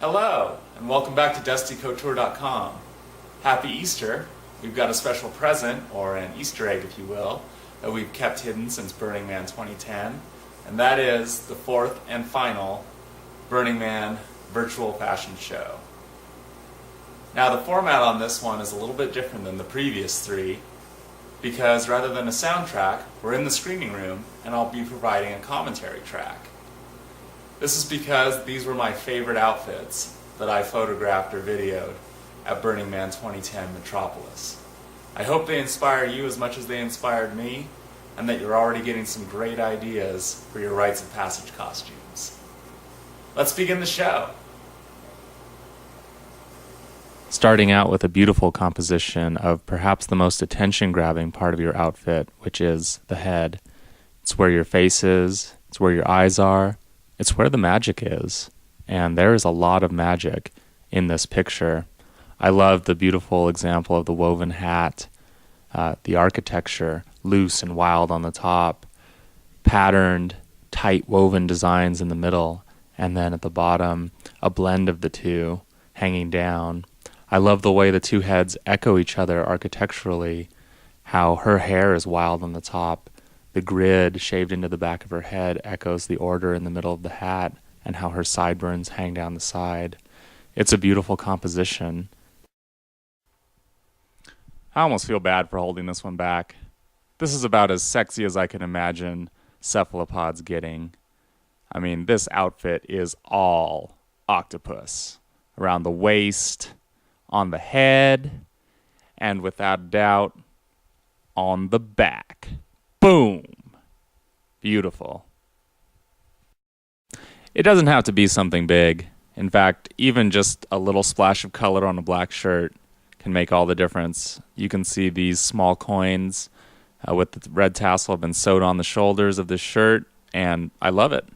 Hello, and welcome back to DustyCouture.com. Happy Easter. We've got a special present, or an Easter egg if you will, that we've kept hidden since Burning Man 2010, and that is the fourth and final Burning Man virtual fashion show. Now the format on this one is a little bit different than the previous three, because rather than a soundtrack, we're in the screening room and I'll be providing a commentary track. This is because these were my favorite outfits that I photographed or videoed at Burning Man 2010 Metropolis. I hope they inspire you as much as they inspired me, and that you're already getting some great ideas for your rites of passage costumes. Let's begin the show. Starting out with a beautiful composition of perhaps the most attention-grabbing part of your outfit, which is the head. It's where your face is, it's where your eyes are, it's where the magic is, and there is a lot of magic in this picture. I love the beautiful example of the woven hat, the architecture, loose and wild on the top, patterned, tight woven designs in the middle, and then at the bottom, a blend of the two hanging down. I love the way the two heads echo each other architecturally, how her hair is wild on the top, the grid shaved into the back of her head echoes the order in the middle of the hat, and how her sideburns hang down the side. It's a beautiful composition. I almost feel bad for holding this one back. This is about as sexy as I can imagine cephalopods getting. I mean, this outfit is all octopus. Around the waist, on the head, and without doubt, on the back. Boom! Beautiful. It doesn't have to be something big. In fact, even just a little splash of color on a black shirt can make all the difference. You can see these small coins with the red tassel have been sewed on the shoulders of this shirt, and I love it.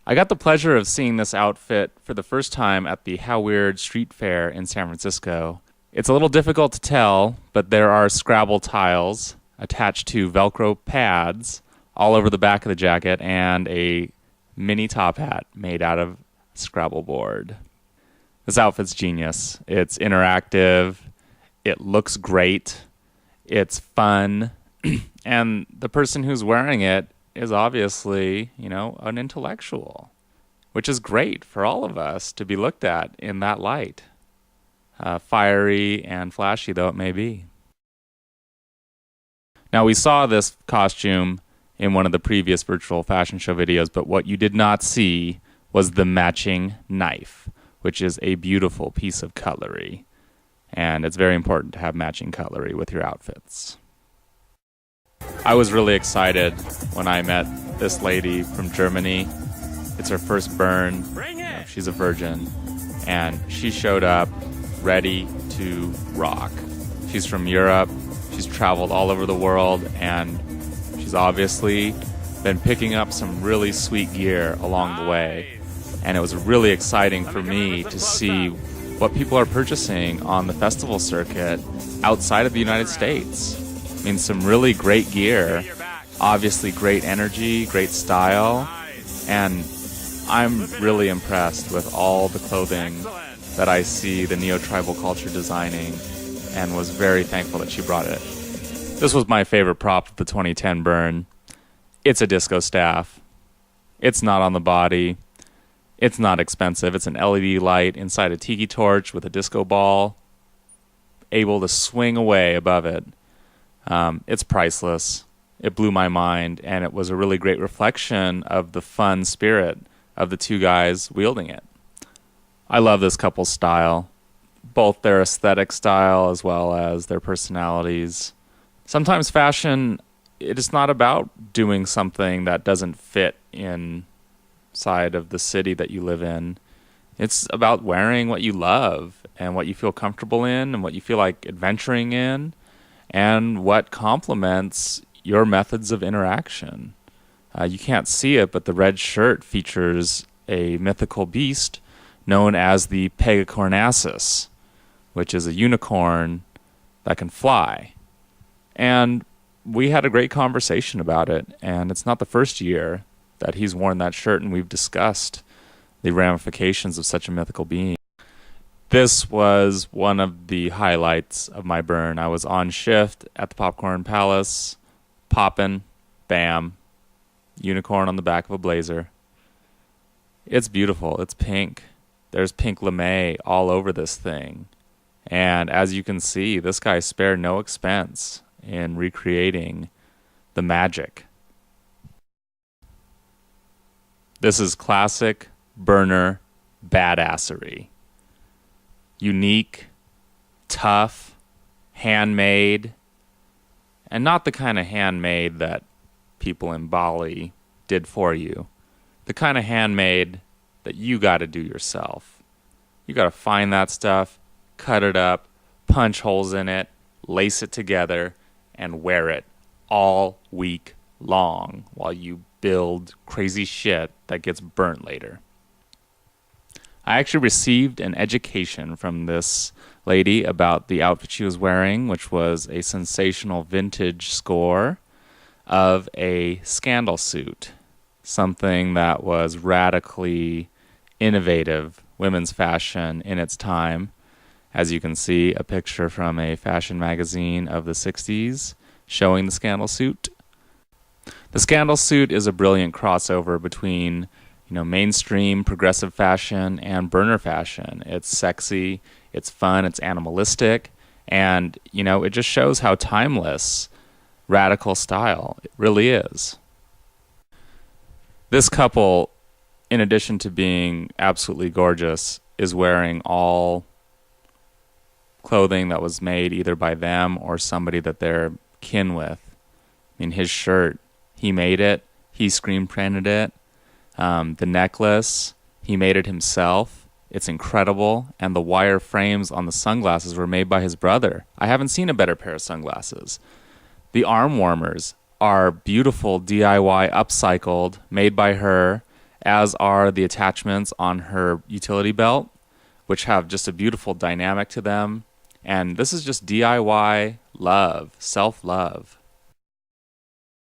I got the pleasure of seeing this outfit for the first time at the How Weird Street Fair in San Francisco. It's a little difficult to tell, but there are Scrabble tiles attached to Velcro pads all over the back of the jacket and a mini top hat made out of Scrabble board. This outfit's genius. It's interactive, it looks great, it's fun, and the person who's wearing it is obviously, an intellectual, which is great for all of us to be looked at in that light, fiery and flashy though it may be. Now, we saw this costume in one of the previous virtual fashion show videos, but what you did not see was the matching knife, which is a beautiful piece of cutlery. And it's very important to have matching cutlery with your outfits. I was really excited when I met this lady from Germany. It's her first burn. She's a virgin. And she showed up ready to rock. She's from Europe. She's traveled all over the world, and she's obviously been picking up some really sweet gear along the way. And it was really exciting for me to see what people are purchasing on the festival circuit outside of the United States. I mean, some really great gear, obviously great energy, great style, and I'm really impressed with all the clothing that I see the neo-tribal culture designing, and was very thankful that she brought it. This was my favorite prop of the 2010 burn. It's a disco staff. It's not on the body. It's not expensive. It's an LED light inside a tiki torch with a disco ball able to swing away above it. It's priceless. It blew my mind, and it was a really great reflection of the fun spirit of the two guys wielding it. I love this couple's style, both their aesthetic style as well as their personalities. Sometimes fashion, it is not about doing something that doesn't fit inside of the city that you live in. It's about wearing what you love and what you feel comfortable in and what you feel like adventuring in and what complements your methods of interaction. You can't see it, but the red shirt features a mythical beast known as the Pegacornasus, which is a unicorn that can fly. And we had a great conversation about it, and it's not the first year that he's worn that shirt, and we've discussed the ramifications of such a mythical being. This was one of the highlights of my burn. I was on shift at the Popcorn Palace, popping, bam, unicorn on the back of a blazer. It's beautiful. It's pink. There's pink lame all over this thing. And as you can see, this guy spared no expense in recreating the magic. This is classic burner badassery. Unique, tough, handmade, and not the kind of handmade that people in Bali did for you. The kind of handmade that you got to do yourself. You got to find that stuff, cut it up, punch holes in it, lace it together, and wear it all week long while you build crazy shit that gets burnt later. I actually received an education from this lady about the outfit she was wearing, which was a sensational vintage score of a scandal suit, something that was radically innovative women's fashion in its time. As you can see, a picture from a fashion magazine of the 60s showing the scandal suit. The scandal suit is a brilliant crossover between mainstream progressive fashion and burner fashion. It's sexy, it's fun, it's animalistic, and it just shows how timeless radical style it really is. This couple, in addition to being absolutely gorgeous, is wearing all clothing that was made either by them or somebody that they're kin with. I mean, his shirt, he made it, he screen printed it. The necklace, he made it himself. It's incredible. And the wire frames on the sunglasses were made by his brother. I haven't seen a better pair of sunglasses. The arm warmers are beautiful DIY upcycled, made by her, as are the attachments on her utility belt, which have just a beautiful dynamic to them. And this is just DIY love, self-love.